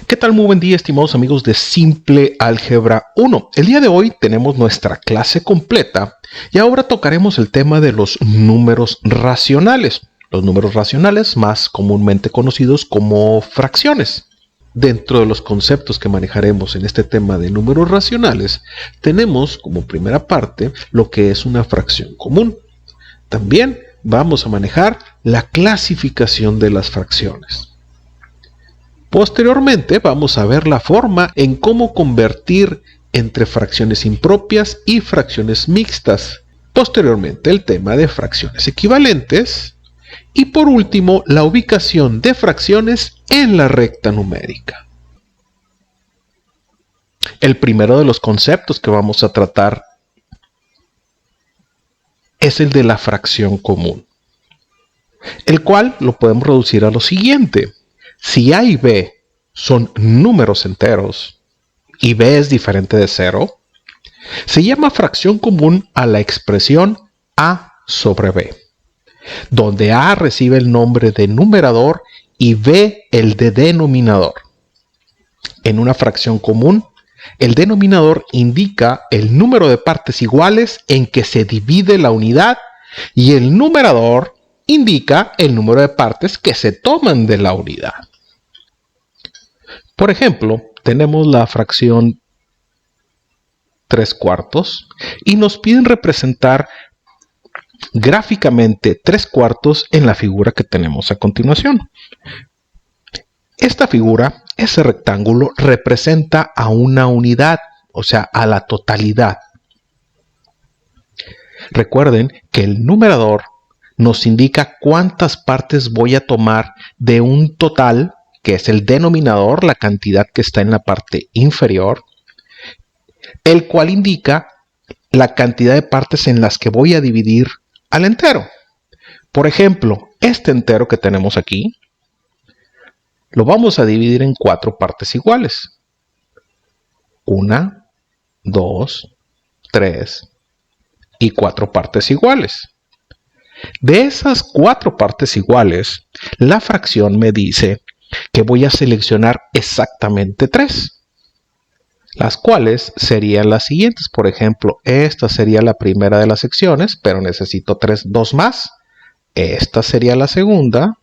¿Qué tal? Muy buen día, estimados amigos de Simple Álgebra 1. El día de hoy tenemos nuestra clase completa y ahora tocaremos el tema de los números racionales. Los números racionales, más comúnmente conocidos como fracciones. Dentro de los conceptos que manejaremos en este tema de números racionales, tenemos como primera parte lo que es una fracción común. También vamos a manejar la clasificación de las fracciones. Posteriormente vamos a ver la forma en cómo convertir entre fracciones impropias y fracciones mixtas. Posteriormente el tema de fracciones equivalentes. Y por último la ubicación de fracciones en la recta numérica. El primero de los conceptos que vamos a tratar es el de la fracción común, el cual lo podemos reducir a lo siguiente. Si A y B son números enteros y B es diferente de 0, se llama fracción común a la expresión A sobre B, donde A recibe el nombre de numerador y B el de denominador. En una fracción común, el denominador indica el número de partes iguales en que se divide la unidad y el numerador indica el número de partes que se toman de la unidad. Por ejemplo, tenemos la fracción 3/4 y nos piden representar gráficamente 3/4 en la figura que tenemos a continuación. Esta figura, ese rectángulo, representa a una unidad, o sea, a la totalidad. Recuerden que el numerador nos indica cuántas partes voy a tomar de un total, que es el denominador, la cantidad que está en la parte inferior, el cual indica la cantidad de partes en las que voy a dividir al entero. Por ejemplo, este entero que tenemos aquí, lo vamos a dividir en 4 partes iguales. 1, 2, 3 y 4 partes iguales. De esas 4 partes iguales, la fracción me dice que voy a seleccionar exactamente 3, las cuales serían las siguientes. Por ejemplo, esta sería la primera de las secciones, pero necesito 2 más. Esta sería la segunda.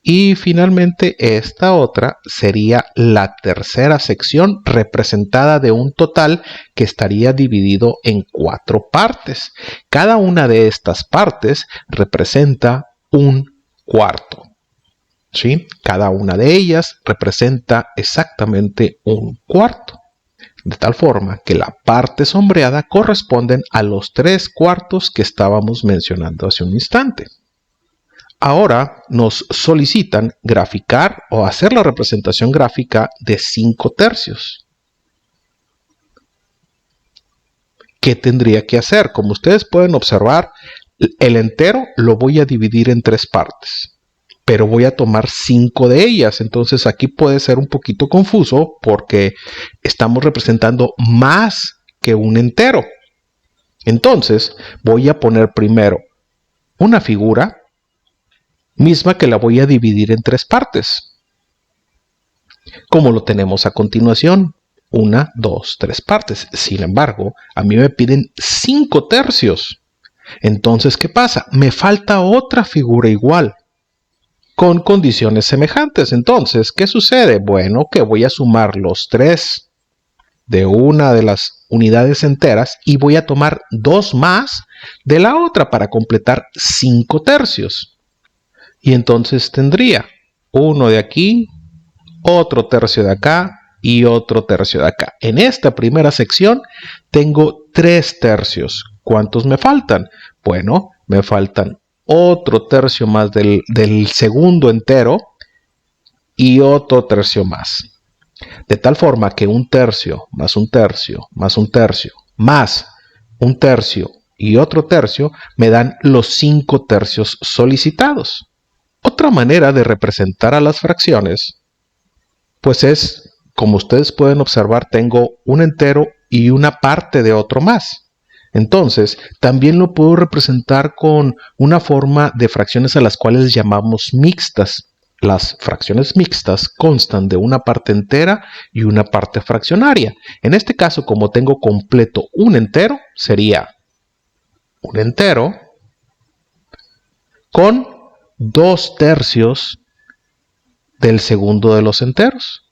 Y finalmente esta otra sería la tercera sección, representada de un total que estaría dividido en 4 partes. Cada una de estas partes representa un cuarto. ¿Sí? Cada una de ellas representa exactamente un cuarto. De tal forma que la parte sombreada corresponden a los 3/4 que estábamos mencionando hace un instante. Ahora nos solicitan graficar o hacer la representación gráfica de 5/3. ¿Qué tendría que hacer? Como ustedes pueden observar, el entero lo voy a dividir en 3 partes, pero voy a tomar 5 de ellas. Entonces aquí puede ser un poquito confuso porque estamos representando más que un entero. Entonces voy a poner primero una figura misma que la voy a dividir en 3 partes, como lo tenemos a continuación. 1, 2, 3 partes. Sin embargo, a mí me piden 5/3. Entonces, ¿qué pasa? Me falta otra figura igual, con condiciones semejantes. Entonces, ¿qué sucede? Bueno, que voy a sumar los 3 de una de las unidades enteras y voy a tomar 2 más de la otra para completar 5/3. Y entonces tendría uno de aquí, otro tercio de acá y otro tercio de acá. En esta primera sección tengo 3/3. ¿Cuántos me faltan? Bueno, me faltan otro tercio más del segundo entero y otro tercio más. De tal forma que 1/3 más 1/3 más 1/3 más 1/3 y otro tercio me dan los 5/3 solicitados. Otra manera de representar a las fracciones, pues es, como ustedes pueden observar, tengo un entero y una parte de otro más. Entonces, también lo puedo representar con una forma de fracciones a las cuales llamamos mixtas. Las fracciones mixtas constan de una parte entera y una parte fraccionaria. En este caso, como tengo completo un entero, sería un entero con 2/3 del segundo de los enteros.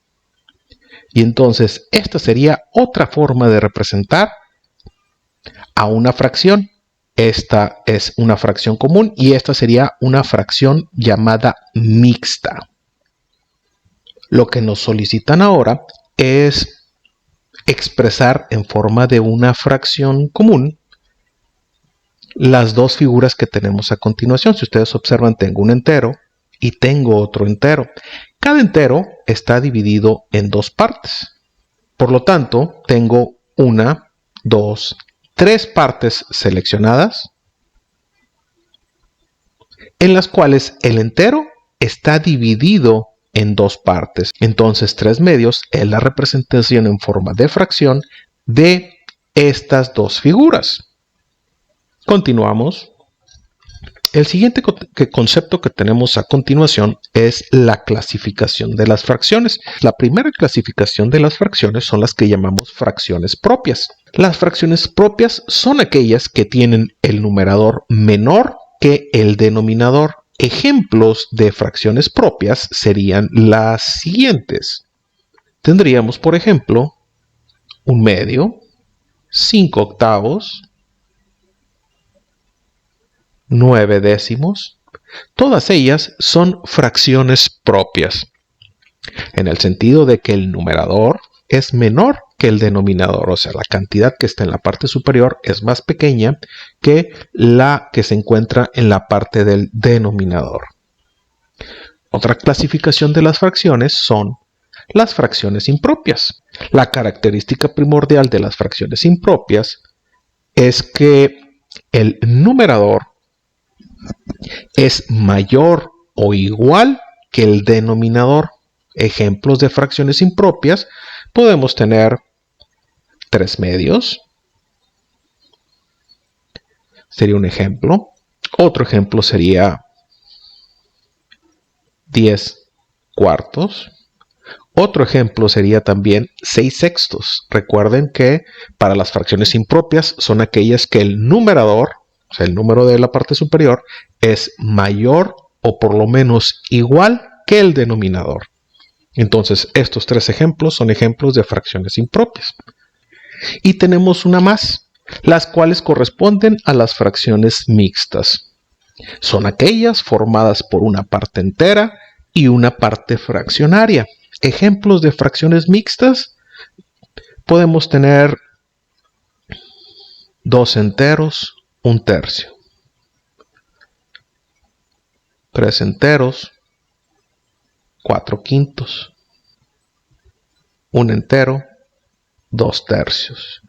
Y entonces, esta sería otra forma de representar a una fracción. Esta es una fracción común y esta sería una fracción llamada mixta. Lo que nos solicitan ahora es expresar en forma de una fracción común las dos figuras que tenemos a continuación. Si ustedes observan, tengo un entero y tengo otro entero. Cada entero está dividido en dos partes. Por lo tanto, tengo 1, 2, 3 partes seleccionadas en las cuales el entero está dividido en dos partes. Entonces, 3/2 es la representación en forma de fracción de estas dos figuras. Continuamos. El siguiente concepto que tenemos a continuación es la clasificación de las fracciones. La primera clasificación de las fracciones son las que llamamos fracciones propias. Las fracciones propias son aquellas que tienen el numerador menor que el denominador. Ejemplos de fracciones propias serían las siguientes. Tendríamos, por ejemplo, 1/2, 5/8, 9/10. Todas ellas son fracciones propias, en el sentido de que el numerador es menor que el denominador, o sea, la cantidad que está en la parte superior es más pequeña que la que se encuentra en la parte del denominador. Otra clasificación de las fracciones son las fracciones impropias. La característica primordial de las fracciones impropias es que el numerador es mayor o igual que el denominador. Ejemplos de fracciones impropias podemos tener 3/2. Sería un ejemplo. Otro ejemplo sería 10/4. Otro ejemplo sería también 6/6. Recuerden que para las fracciones impropias son aquellas que el numerador, o sea, el número de la parte superior, es mayor o por lo menos igual que el denominador. Entonces, estos 3 ejemplos son ejemplos de fracciones impropias. Y tenemos una más, las cuales corresponden a las fracciones mixtas. Son aquellas formadas por una parte entera y una parte fraccionaria. Ejemplos de fracciones mixtas podemos tener 2 enteros, 1/3. 3 enteros, 4/5. 1 entero, 2/3.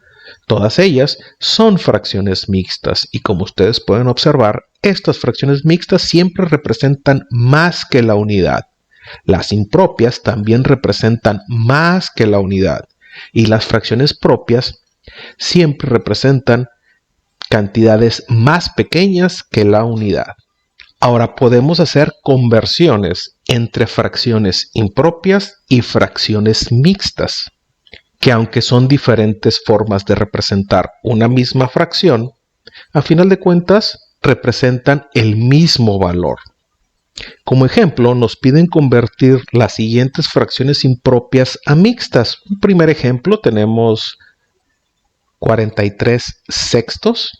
Todas ellas son fracciones mixtas y como ustedes pueden observar, estas fracciones mixtas siempre representan más que la unidad. Las impropias también representan más que la unidad y las fracciones propias siempre representan cantidades más pequeñas que la unidad. Ahora podemos hacer conversiones entre fracciones impropias y fracciones mixtas, que aunque son diferentes formas de representar una misma fracción, a final de cuentas representan el mismo valor. Como ejemplo, nos piden convertir las siguientes fracciones impropias a mixtas. Un primer ejemplo tenemos 43/6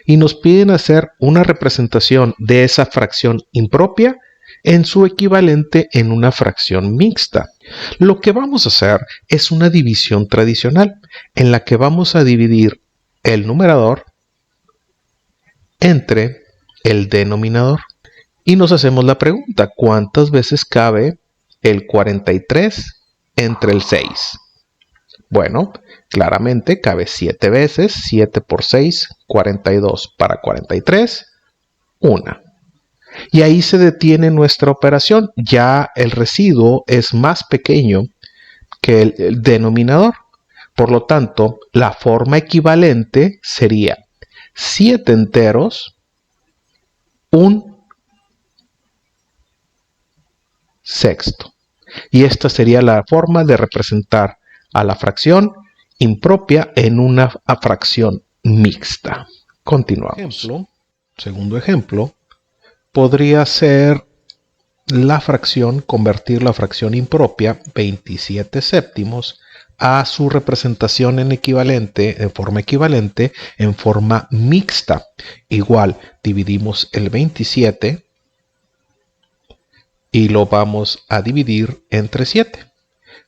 y nos piden hacer una representación de esa fracción impropia en su equivalente en una fracción mixta. Lo que vamos a hacer es una división tradicional en la que vamos a dividir el numerador entre el denominador. Y nos hacemos la pregunta, ¿cuántas veces cabe el 43 entre el 6? Bueno, claramente cabe 7 veces. 7 por 6, 42. Para 43, 1. Y ahí se detiene nuestra operación. Ya el residuo es más pequeño que el denominador. Por lo tanto, la forma equivalente sería 7 enteros, 1 sexto. Y esta sería la forma de representar a la fracción impropia en una fracción mixta. Continuamos. Segundo ejemplo, podría ser la fracción, convertir la fracción impropia 27 séptimos a su representación en forma equivalente, en forma mixta. Igual, dividimos el 27 y lo vamos a dividir entre 7.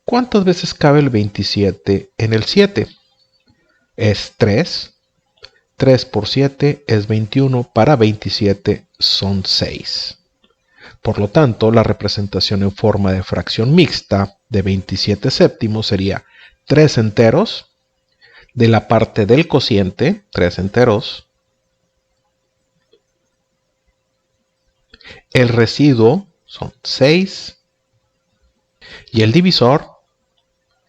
¿Cuántas veces cabe el 27 en el 7? Es 3. 3 por 7 es 21. Para 27 son 6. Por lo tanto, la representación en forma de fracción mixta de 27 séptimos sería 3 enteros de la parte del cociente, 3 enteros. El residuo son 6. Y el divisor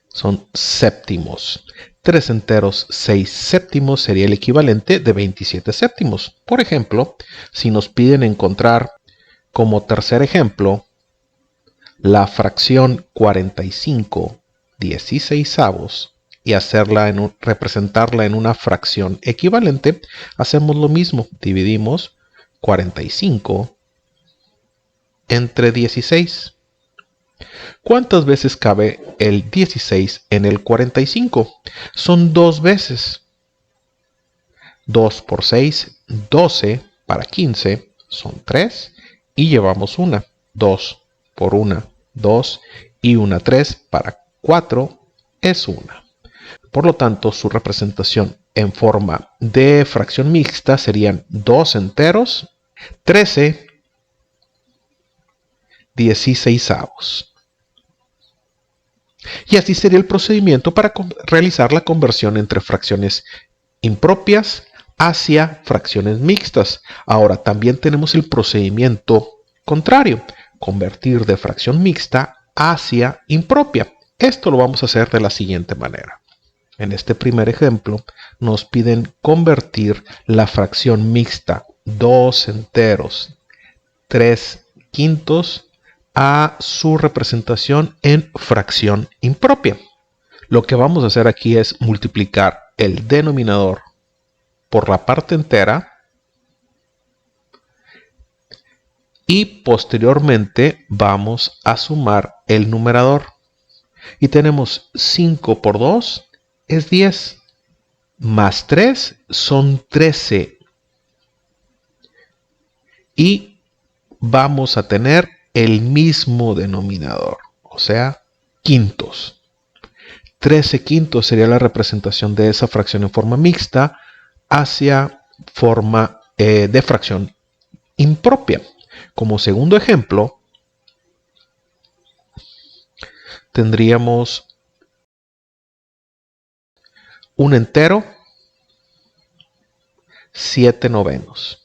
son séptimos. 3 enteros, 6 séptimos sería el equivalente de 27 séptimos. Por ejemplo, si nos piden encontrar como tercer ejemplo la fracción 45 16avos y representarla en una fracción equivalente, hacemos lo mismo. Dividimos 45 entre 16. ¿Cuántas veces cabe el 16 en el 45? Son 2 veces. 2 por 6, 12 para 15 son 3 y llevamos una. 2 por 1, 2 y una 3 para 4 es 1. Por lo tanto, su representación en forma de fracción mixta serían 2 enteros, 13 16avos. Y así sería el procedimiento para realizar la conversión entre fracciones impropias hacia fracciones mixtas. Ahora también tenemos el procedimiento contrario, convertir de fracción mixta hacia impropia. Esto lo vamos a hacer de la siguiente manera. En este primer ejemplo nos piden convertir la fracción mixta 2 enteros 3 quintos a su representación en fracción impropia. Lo que vamos a hacer aquí es multiplicar el denominador por la parte entera y posteriormente vamos a sumar el numerador. Y tenemos 5 por 2 es 10, más 3 son 13. Y vamos a tener el mismo denominador, o sea, quintos. 13 quintos sería la representación de esa fracción en forma mixta hacia forma de fracción impropia. Como segundo ejemplo, tendríamos un entero 7 novenos.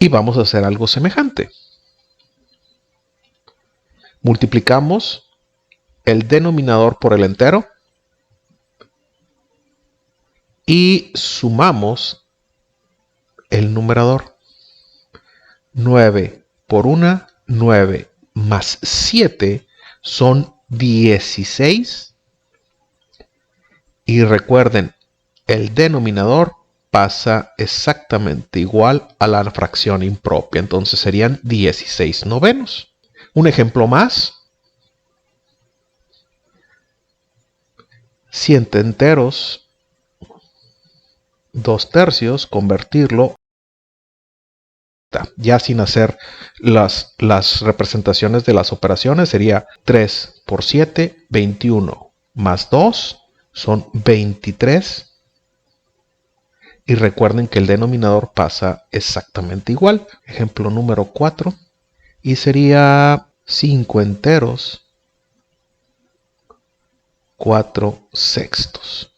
Y vamos a hacer algo semejante. Multiplicamos el denominador por el entero y sumamos el numerador. 9 por 1, 9 más 7 son 16. Y recuerden, el denominador pasa exactamente igual a la fracción impropia. Entonces serían 16 novenos. Un ejemplo más. 100 enteros, 2 tercios, convertirlo. Ya sin hacer las representaciones de las operaciones, sería 3 por 7, 21, más 2 son 23. Y recuerden que el denominador pasa exactamente igual. Ejemplo número 4. Y sería 5 enteros, 4 sextos.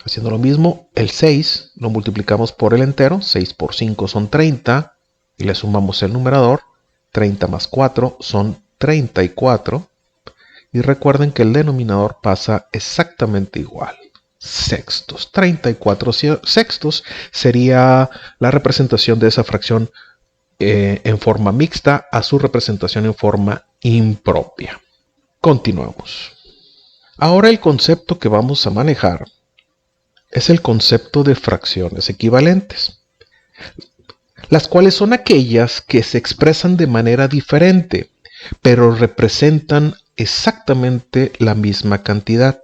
Haciendo lo mismo, el 6 lo multiplicamos por el entero. 6 por 5 son 30. Y le sumamos el numerador. 30 más 4 son 34. Y recuerden que el denominador pasa exactamente igual. sextos. 34 sextos sería la representación de esa fracción en forma mixta a su representación en forma impropia. Continuamos. Ahora el concepto que vamos a manejar es el concepto de fracciones equivalentes, las cuales son aquellas que se expresan de manera diferente, pero representan exactamente la misma cantidad.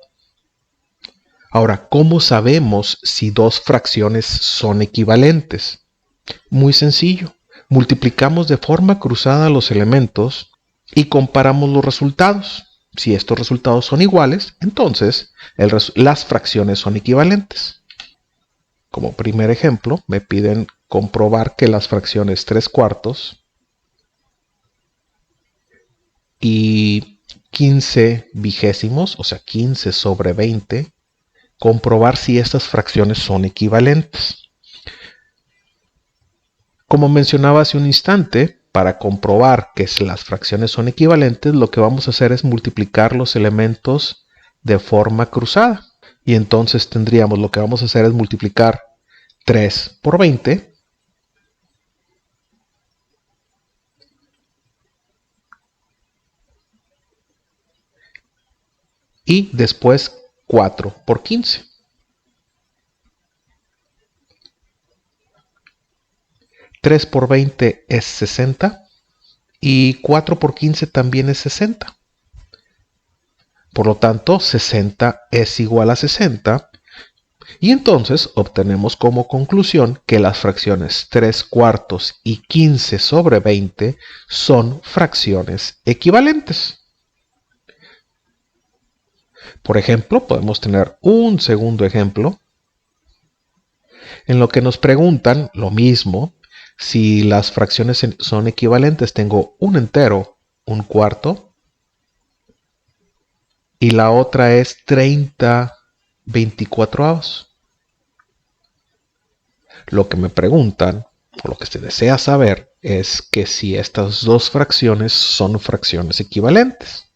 Ahora, ¿cómo sabemos si dos fracciones son equivalentes? Muy sencillo. Multiplicamos de forma cruzada los elementos y comparamos los resultados. Si estos resultados son iguales, entonces las fracciones son equivalentes. Como primer ejemplo, me piden comprobar que las fracciones 3/4 y 15 vigésimos, o sea 15 sobre 20, comprobar si estas fracciones son equivalentes. Como mencionaba hace un instante, para comprobar que las fracciones son equivalentes, lo que vamos a hacer es multiplicar los elementos de forma cruzada. Y entonces tendríamos, lo que vamos a hacer es multiplicar 3 por 20. Y después 4 por 15. 3 por 20 es 60 y 4 por 15 también es 60. Por lo tanto, 60 es igual a 60 y entonces obtenemos como conclusión que las fracciones 3/4 y 15 sobre 20 son fracciones equivalentes. Por ejemplo, podemos tener un segundo ejemplo en lo que nos preguntan lo mismo. Si las fracciones son equivalentes, tengo un entero, 1/4, y la otra es 30/24. Lo que me preguntan, o lo que se desea saber, es que si estas dos fracciones son fracciones equivalentes.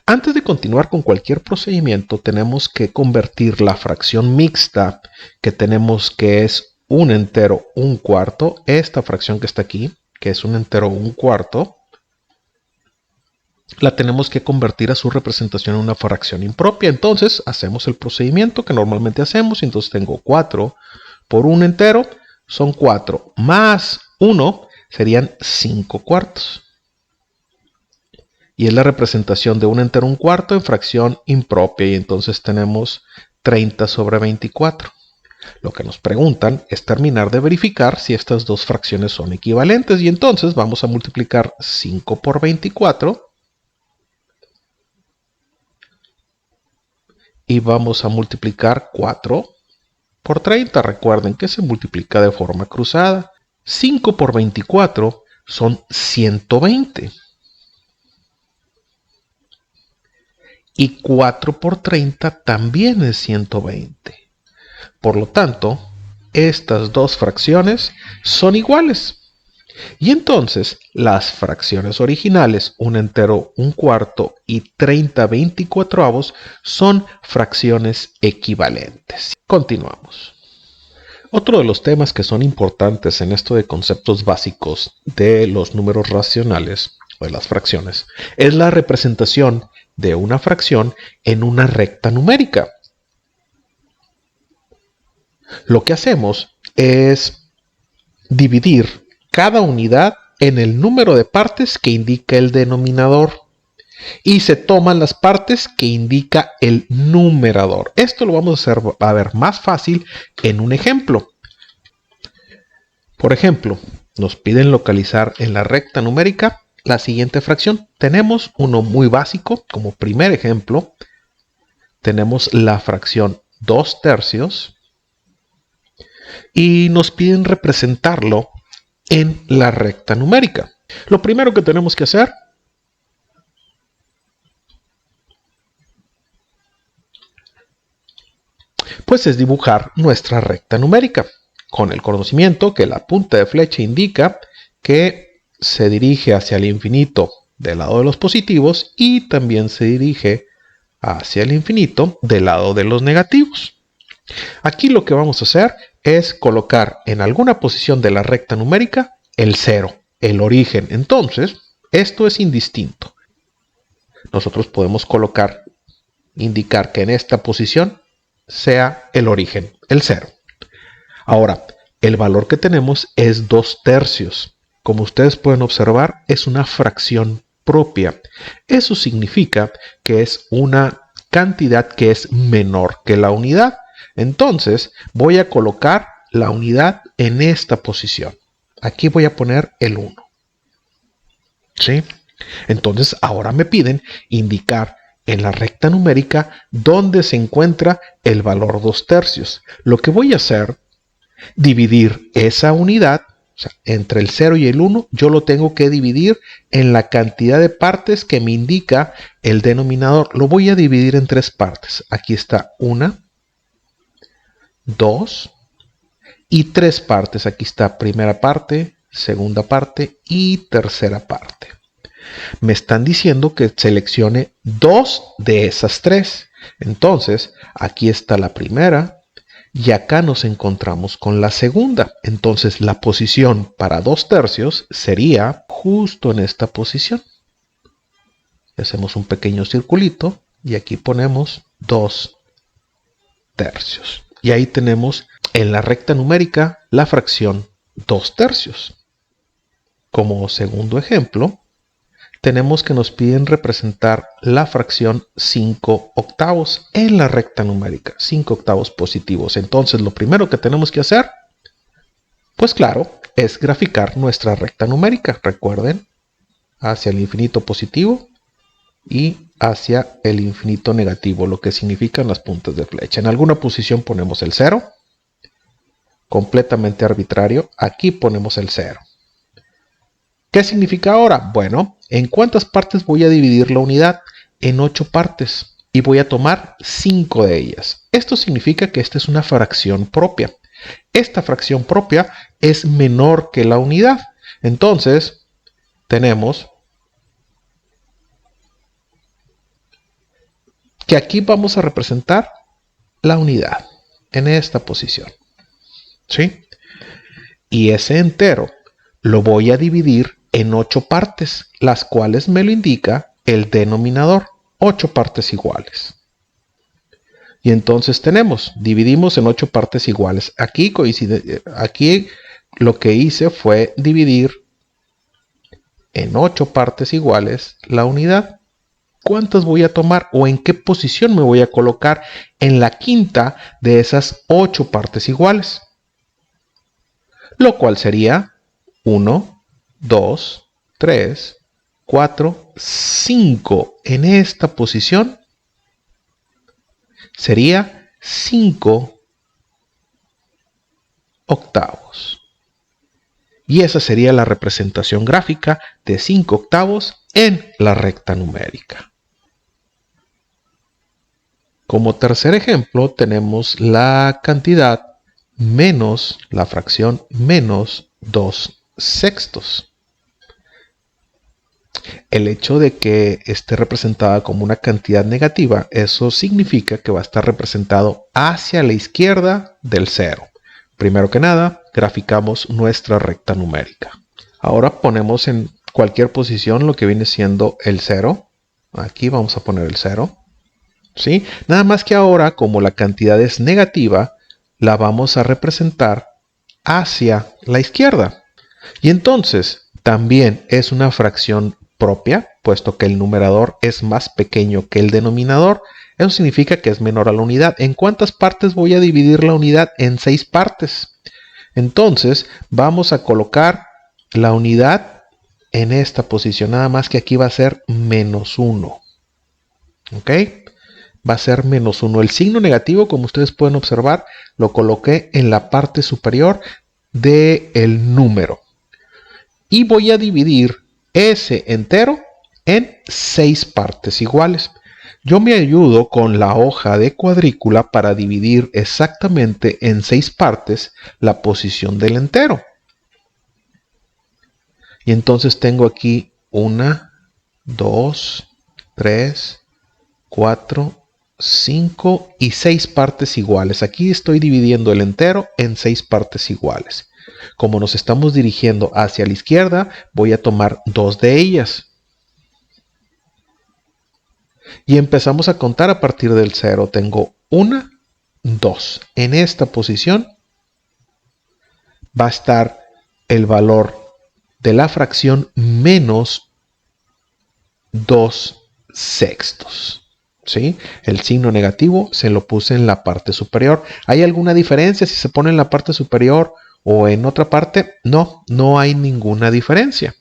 Antes de continuar con cualquier procedimiento, tenemos que convertir la fracción mixta que tenemos, que es un entero 1/4, esta fracción que está aquí, que es un entero 1/4, la tenemos que convertir a su representación en una fracción impropia. Entonces hacemos el procedimiento que normalmente hacemos. Entonces tengo 4 por un entero, son 4, más 1 serían 5/4. Y es la representación de un entero 1/4 en fracción impropia. Y entonces tenemos 30 sobre 24. Lo que nos preguntan es terminar de verificar si estas dos fracciones son equivalentes. Y entonces vamos a multiplicar 5 por 24. Y vamos a multiplicar 4 por 30. Recuerden que se multiplica de forma cruzada. 5 por 24 son 120. Y 4 por 30 también es 120. Por lo tanto, estas dos fracciones son iguales. Y entonces, las fracciones originales, un entero 1/4 y 30/24, son fracciones equivalentes. Continuamos. Otro de los temas que son importantes en esto de conceptos básicos de los números racionales, o de las fracciones, es la representación de una fracción en una recta numérica. Lo que hacemos es dividir cada unidad en el número de partes que indica el denominador y se toman las partes que indica el numerador. Esto lo vamos a ver más fácil en un ejemplo. Por ejemplo, nos piden localizar en la recta numérica la siguiente fracción. Tenemos uno muy básico. Como primer ejemplo, tenemos la fracción 2/3 y nos piden representarlo en la recta numérica. Lo primero que tenemos que hacer pues es dibujar nuestra recta numérica, con el conocimiento que la punta de flecha indica que se dirige hacia el infinito del lado de los positivos y también se dirige hacia el infinito del lado de los negativos. Aquí lo que vamos a hacer es colocar en alguna posición de la recta numérica el 0, el origen. Entonces, esto es indistinto. Nosotros podemos indicar que en esta posición sea el origen, el 0. Ahora, el valor que tenemos es 2/3. Como ustedes pueden observar, es una fracción propia. Eso significa que es una cantidad que es menor que la unidad. Entonces, voy a colocar la unidad en esta posición. Aquí voy a poner el 1. ¿Sí? Entonces, ahora me piden indicar en la recta numérica dónde se encuentra el valor 2/3. Lo que voy a hacer, dividir esa unidad, o sea, entre el 0 y el 1, yo lo tengo que dividir en la cantidad de partes que me indica el denominador. Lo voy a dividir en 3 partes. Aquí está 1, 2 y 3 partes. Aquí está primera parte, segunda parte y tercera parte. Me están diciendo que seleccione 2 de esas 3. Entonces, aquí está la primera y acá nos encontramos con la segunda. Entonces, la posición para 2/3 sería justo en esta posición. Hacemos un pequeño circulito y aquí ponemos 2/3. Y ahí tenemos en la recta numérica la fracción 2/3. Como segundo ejemplo, tenemos que nos piden representar la fracción 5/8 en la recta numérica, 5/8 positivos. Entonces, lo primero que tenemos que hacer, pues claro, es graficar nuestra recta numérica. Recuerden, hacia el infinito positivo y hacia el infinito negativo, lo que significan las puntas de flecha. En alguna posición ponemos el 0, completamente arbitrario. Aquí ponemos el 0. ¿Qué significa ahora? Bueno, ¿en cuántas partes voy a dividir la unidad? En 8 partes. Y voy a tomar 5 de ellas. Esto significa que esta es una fracción propia. Esta fracción propia es menor que la unidad. Entonces, tenemos que aquí vamos a representar la unidad en esta posición. ¿Sí? Y ese entero lo voy a dividir en 8 partes, las cuales me lo indica el denominador, 8 partes iguales. Y entonces dividimos en 8 partes iguales. Aquí lo que hice fue dividir en 8 partes iguales la unidad. ¿Cuántas voy a tomar o en qué posición me voy a colocar en la quinta de esas 8 partes iguales? Lo cual sería 1, 2, 3, 4, 5. En esta posición sería 5/8. Y esa sería la representación gráfica de 5/8 en la recta numérica. Como tercer ejemplo tenemos la cantidad menos la fracción menos 2/6. El hecho de que esté representada como una cantidad negativa, eso significa que va a estar representado hacia la izquierda del 0. Primero que nada, graficamos nuestra recta numérica. Ahora ponemos en cualquier posición lo que viene siendo el 0. Aquí vamos a poner el 0. ¿Sí? Nada más que ahora, como la cantidad es negativa, la vamos a representar hacia la izquierda. Y entonces, también es una fracción propia, puesto que el numerador es más pequeño que el denominador. Eso significa que es menor a la unidad. ¿En cuántas partes voy a dividir la unidad? En 6 partes. Entonces, vamos a colocar la unidad en esta posición, nada más que aquí va a ser -1. ¿Ok? Va a ser -1. El signo negativo, como ustedes pueden observar, lo coloqué en la parte superior del número. Y voy a dividir ese entero en 6 partes iguales. Yo me ayudo con la hoja de cuadrícula para dividir exactamente en 6 partes la posición del entero. Y entonces tengo aquí 1, 2, 3, 4, 5 y 6 partes iguales. Aquí estoy dividiendo el entero en 6 partes iguales. Como nos estamos dirigiendo hacia la izquierda, voy a tomar 2 de ellas. Y empezamos a contar a partir del 0. Tengo 1, 2. En esta posición va a estar el valor de la fracción menos 2 sextos. ¿Sí? El signo negativo se lo puse en la parte superior. ¿Hay alguna diferencia si se pone en la parte superior o en otra parte? No, no hay ninguna diferencia.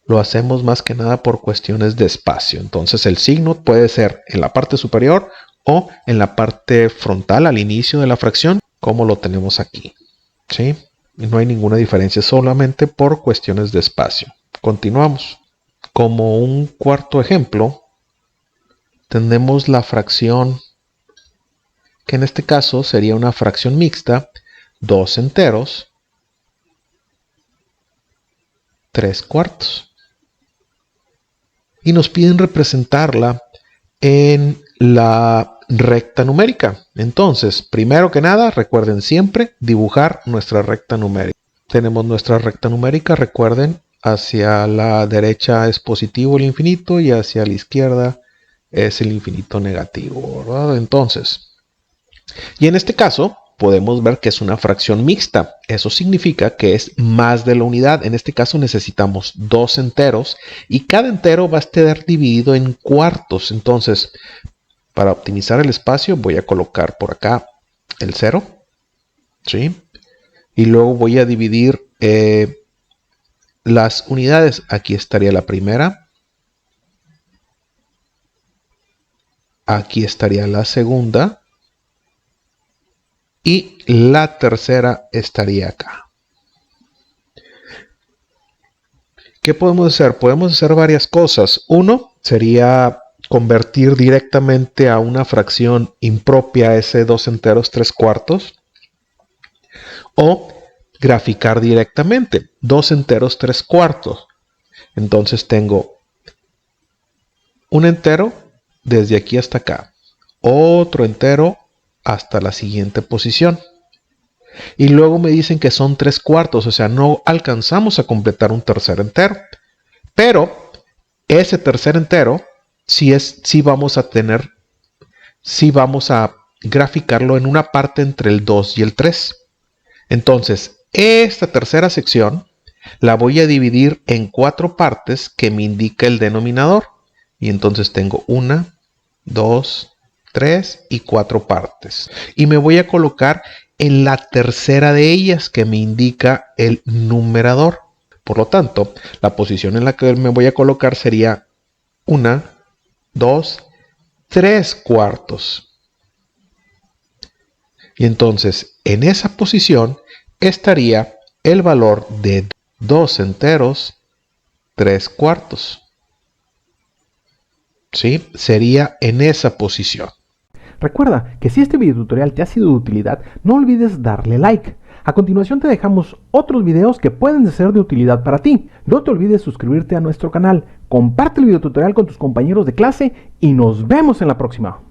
Lo hacemos más que nada por cuestiones de espacio. Entonces el signo puede ser en la parte superior o en la parte frontal al inicio de la fracción, como lo tenemos aquí. ¿Sí? No hay ninguna diferencia, solamente por cuestiones de espacio. Continuamos. Como un cuarto ejemplo, tenemos la fracción, que en este caso sería una fracción mixta, 2 enteros, 3 cuartos. Y nos piden representarla en la recta numérica. Entonces, primero que nada, recuerden siempre dibujar nuestra recta numérica. Tenemos nuestra recta numérica, recuerden, hacia la derecha es positivo el infinito y hacia la izquierda es el infinito negativo, ¿verdad? Entonces, y en este caso podemos ver que es una fracción mixta. Eso significa que es más de la unidad. En este caso necesitamos 2 enteros y cada entero va a estar dividido en cuartos. Entonces, para optimizar el espacio voy a colocar por acá el 0, ¿sí? Y luego voy a dividir las unidades. Aquí estaría la primera. Aquí estaría la segunda. Y la tercera estaría acá. ¿Qué podemos hacer? Podemos hacer varias cosas. Uno sería convertir directamente a una fracción impropia ese 2 enteros 3 cuartos. O graficar directamente 2 enteros 3 cuartos. Entonces tengo un entero desde aquí hasta acá. Otro entero hasta la siguiente posición. Y luego me dicen que son 3 cuartos, o sea, no alcanzamos a completar un tercer entero. Pero ese tercer entero sí vamos a graficarlo en una parte entre el 2 y el 3. Entonces, esta tercera sección la voy a dividir en 4 partes que me indica el denominador. Y entonces tengo 1, 2, 3 y 4 partes. Y me voy a colocar en la tercera de ellas que me indica el numerador. Por lo tanto, la posición en la que me voy a colocar sería 1, 2, 3 cuartos. Y entonces, en esa posición estaría el valor de 2 enteros 3 cuartos. ¿Sí? Sería en esa posición. Recuerda que si este video tutorial te ha sido de utilidad, no olvides darle like. A continuación te dejamos otros videos que pueden ser de utilidad para ti. No te olvides suscribirte a nuestro canal, comparte el video tutorial con tus compañeros de clase y nos vemos en la próxima.